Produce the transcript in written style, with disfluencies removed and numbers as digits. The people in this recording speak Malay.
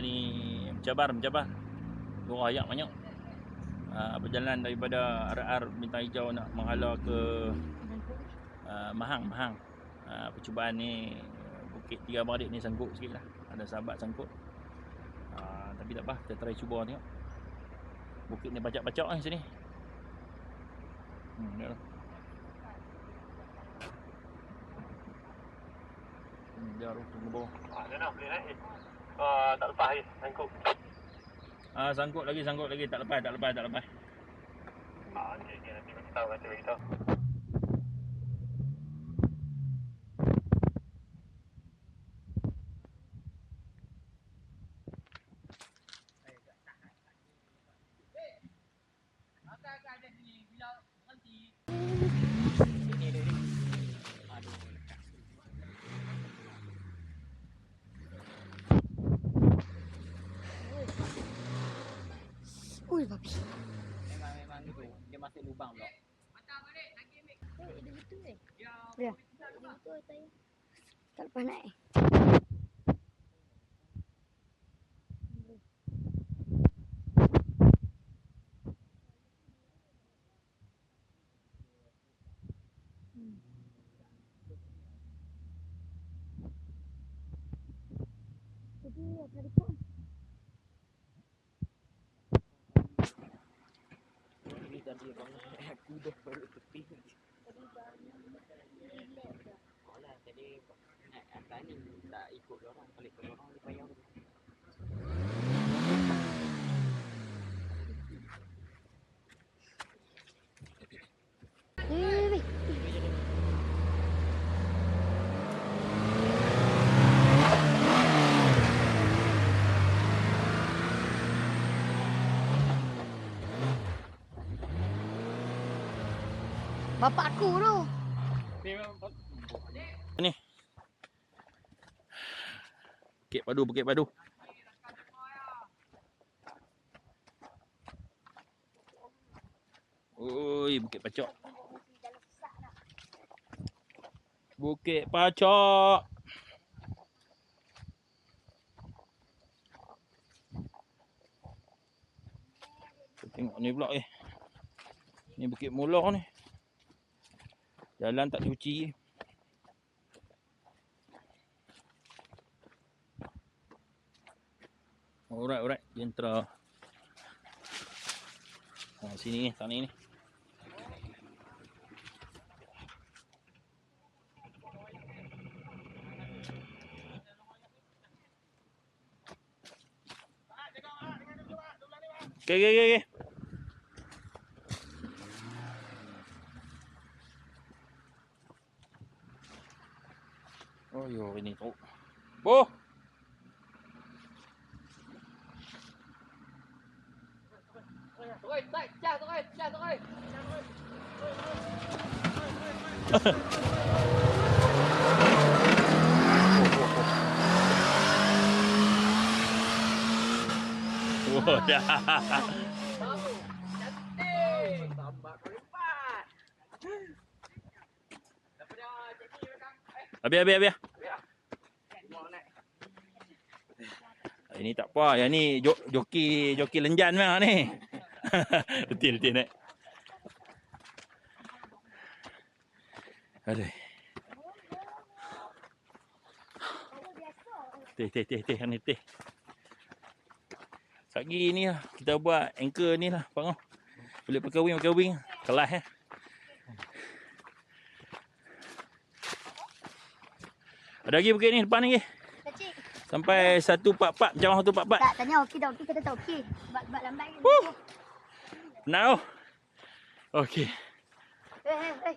ni mencabar. Dua ayak banyak. Perjalanan daripada RR Bintang Hijau nak menghala ke Mahang. Percubaan ni Bukit Tiga Beradik ni sangkut sikit lah. Ada sahabat sangkut. Tapi tak apa, kita try cuba tengok. Bukit ni pacak-pacak ni sini. Tengok lah. Dia tu tunggu bawah. Dia nak boleh naik. Tak lepas lagi, sangkut. Sangkut lagi, tak lepas. Okey, nanti bagi tahu, Ui, babi. Memang gitu. Dia masuk lubang pula. Dia betul Ya. Dia betul saya. Tak lepas naik. Jadi akan rekod. Ini tadi abang aku dah baru tepi. Tadi banyak relax dah. Alah tadi naik atas ni tak ikut orang, balik ke orang dia payah. Bapak aku tu. Ni. Bukit Padu. Oi, Bukit Pacak. Bukit Pacak. Tengok ni pula Ni Bukit Mula ni. Jalan tak cuci. Alright. Jentera. Sini ni, tanah ni. Okay. Oh yo, ini tu. Bo. Oh, dah. Habis. Ini tak apa. Yang ni joki lenjan memang ni. Betul nak. Aduh. Teh. Sagi ni lah. Kita buat anchor ni lah. Panggil. Boleh pakai wing. Kelas Ada lagi bukit ni depan ni lagi. Kecil. Sampai 144 macam 144. Tak tanya okey dah okey kata tak okey. Sebab lambat kan. Now. Okey. Eh.